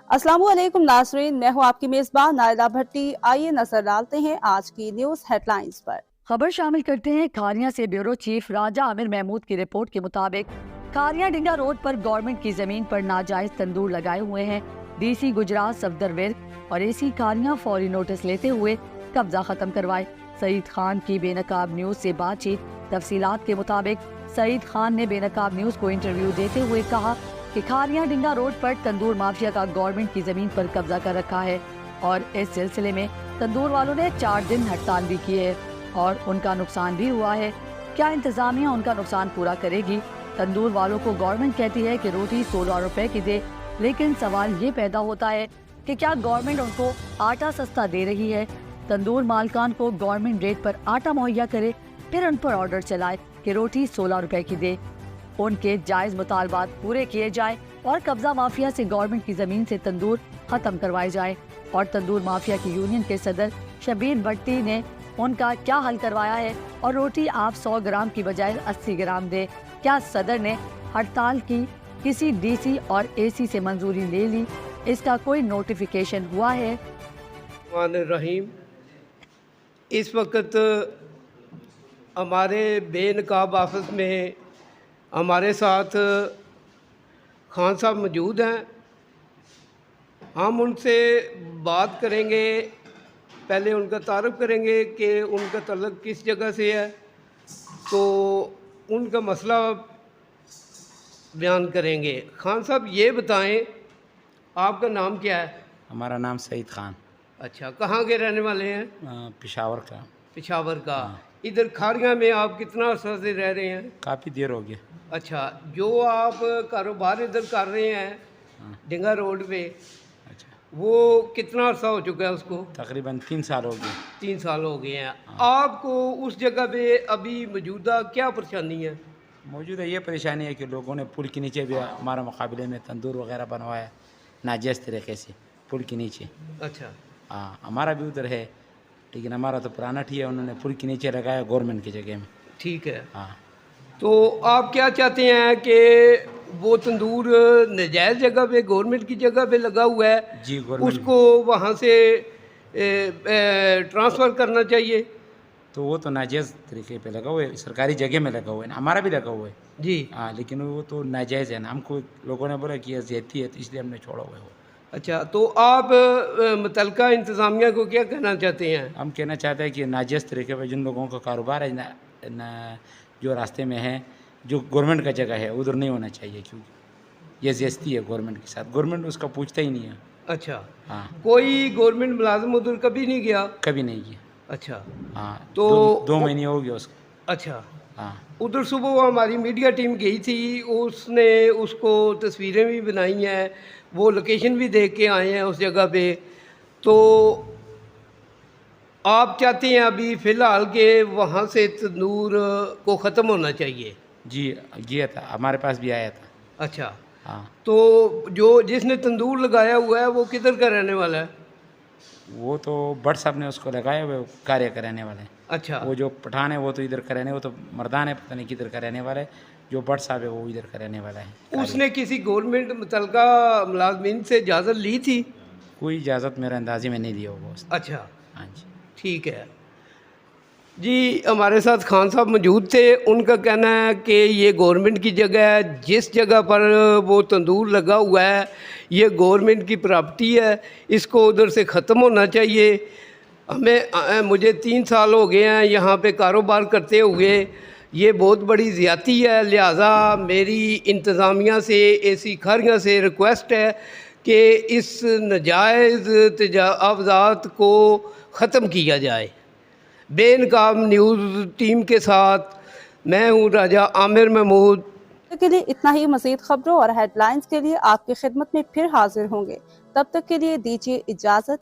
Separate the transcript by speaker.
Speaker 1: अस्सलामु अलैकुम नाज़रीन, मैं हूँ आपकी मेज़बान नाइला भट्टी। आइए नजर डालते हैं आज की न्यूज़ हेडलाइंस पर।
Speaker 2: खबर शामिल करते हैं खारियां से। ब्यूरो चीफ राजा आमिर महमूद की रिपोर्ट के मुताबिक खारियां डिंगा रोड पर गवर्नमेंट की जमीन पर नाजायज तंदूर लगाए हुए हैं। डीसी गुजरात सफदर विर्क और एसी खारियां फौरी नोटिस लेते हुए कब्जा खत्म करवाए। सईद खान की बेनकाब न्यूज से बातचीत। तफसीलात के मुताबिक सईद खान ने बेनकाब न्यूज को इंटरव्यू देते हुए कहा कि खारियां डिंगा रोड पर तंदूर माफिया का गवर्नमेंट की जमीन पर कब्जा कर रखा है और इस सिलसिले में तंदूर वालों ने 4 दिन हड़ताल भी की है और उनका नुकसान भी हुआ है। क्या इंतजामिया उनका नुकसान पूरा करेगी? तंदूर वालों को गवर्नमेंट कहती है कि रोटी 16 रुपए की दे, लेकिन सवाल ये पैदा होता है कि क्या गवर्नमेंट उनको आटा सस्ता दे रही है? तंदूर मालकान को गवर्नमेंट रेट पर आटा मुहैया करे, फिर उन पर ऑर्डर चलाए कि रोटी 16 रुपए की दे। उनके जायज मुतालबात पूरे किए जाए और कब्जा माफिया से गवर्नमेंट की जमीन से तंदूर खत्म करवाए जाए। और तंदूर माफिया की यूनियन के सदर शबीर भट्टी ने उनका क्या हल करवाया है और रोटी आप 100 ग्राम की बजाय 80 ग्राम दे। क्या सदर ने हड़ताल की किसी डीसी और एसी से मंजूरी ले ली? इसका कोई नोटिफिकेशन हुआ है?
Speaker 3: रहीम, इस वक्त हमारे बेनकाब ऑफिस में हमारे साथ खान साहब मौजूद हैं। हम उनसे बात करेंगे, पहले उनका तारुफ करेंगे कि उनका तल्लुक किस जगह से है, तो उनका मसला बयान करेंगे। खान साहब ये बताएं, आपका नाम क्या है?
Speaker 4: हमारा नाम सईद खान।
Speaker 3: अच्छा, कहाँ के रहने वाले हैं?
Speaker 4: पेशावर का।
Speaker 3: पेशावर का। इधर खारियां में आप कितना अर्सा से रह रहे हैं?
Speaker 4: काफ़ी देर हो गया।
Speaker 3: अच्छा, जो आप कारोबार इधर कर रहे हैं डिंगा रोड पे,
Speaker 4: अच्छा,
Speaker 3: वो कितना अर्सा हो चुका है उसको?
Speaker 4: तकरीबन 3 साल हो गए।
Speaker 3: 3 साल हो गए हैं। आपको उस जगह पे अभी मौजूदा क्या परेशानी है?
Speaker 4: मौजूद है ये परेशानी है कि लोगों ने पुल के नीचे भी हमारे मुकाबले में तंदूर वगैरह बनवाया नाजायज़ तरीके से पुल के नीचे।
Speaker 3: अच्छा।
Speaker 4: हाँ, हमारा भी उधर है, लेकिन हमारा तो पुराना ठीक है, उन्होंने पुल के नीचे लगाया गवर्नमेंट की जगह में।
Speaker 3: ठीक है।
Speaker 4: हाँ,
Speaker 3: तो आप क्या चाहते हैं कि वो तंदूर नजायज़ जगह पे गवर्नमेंट की जगह पे लगा हुआ है
Speaker 4: जी, गवर्नमेंट
Speaker 3: उसको वहाँ से ट्रांसफ़र करना चाहिए?
Speaker 4: तो वो तो नाजायज़ तरीके पे लगा हुआ है, सरकारी जगह में लगा हुआ है ना, हमारा भी लगा हुआ है
Speaker 3: जी।
Speaker 4: हाँ, लेकिन वो तो नाजायज़ है ना। हमको लोगों ने बोला कि ये ज़्यादती है, तो इसलिए हमने छोड़ा हुआ है वो।
Speaker 3: अच्छा, तो आप मुतल्लिका इंतज़ामिया को क्या कहना चाहते हैं?
Speaker 4: हम कहना चाहते हैं कि नाजायज़ तरीके पर जिन लोगों का कारोबार है जो रास्ते में है, जो गवर्नमेंट का जगह है, उधर नहीं होना चाहिए, क्योंकि ये ज़्यादती है गवर्नमेंट के साथ। गवर्नमेंट उसका पूछता ही नहीं है।
Speaker 3: अच्छा।
Speaker 4: हाँ,
Speaker 3: कोई गवर्नमेंट मुलाजिम उधर कभी नहीं गया?
Speaker 4: कभी नहीं किया।
Speaker 3: अच्छा।
Speaker 4: हाँ,
Speaker 3: तो
Speaker 4: 2 महीने हो गया उसका।
Speaker 3: अच्छा।
Speaker 4: हाँ,
Speaker 3: उधर सुबह हमारी मीडिया टीम गई थी, उसने उसको तस्वीरें भी बनाई हैं, वो लोकेशन भी देख के आए हैं उस जगह पे। तो आप चाहते हैं अभी फ़िलहाल के वहाँ से तंदूर को ख़त्म होना चाहिए?
Speaker 4: जी, गया था, हमारे पास भी आया था।
Speaker 3: अच्छा।
Speaker 4: हाँ,
Speaker 3: तो जो जिसने तंदूर लगाया हुआ है वो किधर का रहने वाला है?
Speaker 4: वो तो भट्ट साहब ने उसको लगाया हुआ, कार्य का रहने वाला है।
Speaker 3: अच्छा।
Speaker 4: वो जो पठान है वो तो इधर का रहने, वो तो मर्दान है, पता नहीं किधर का रहने वाला है। जो भट्ट साहब है वो इधर का रहने वाला है।
Speaker 3: उसने किसी गवर्नमेंट मुतल्लिका मुलाजमीन से इजाज़त ली थी?
Speaker 4: कोई इजाज़त मेरे अंदाजे में नहीं लिया होगा उसने।
Speaker 3: अच्छा,
Speaker 4: हाँ जी।
Speaker 3: ठीक है जी। हमारे साथ खान साहब मौजूद थे। उनका कहना है कि ये गवर्नमेंट की जगह है, जिस जगह पर वो तंदूर लगा हुआ है ये गवर्नमेंट की प्रॉपर्टी है, इसको उधर से ख़त्म होना चाहिए। मुझे 3 साल हो गए हैं यहाँ पे कारोबार करते हुए, ये बहुत बड़ी ज़्यादती है। लिहाजा मेरी इंतज़ामिया से, एसी खारियां से रिक्वेस्ट है कि इस नाजायज़ तजावज़ात को ख़त्म किया जाए। बेनकाब न्यूज़ टीम के साथ मैं हूँ राजा आमिर महमूद।
Speaker 1: के लिए इतना ही। मज़ीद खबरों और हेडलाइंस के लिए आपकी खिदमत में फिर हाजिर होंगे। तब तक के लिए दीजिए इजाज़त।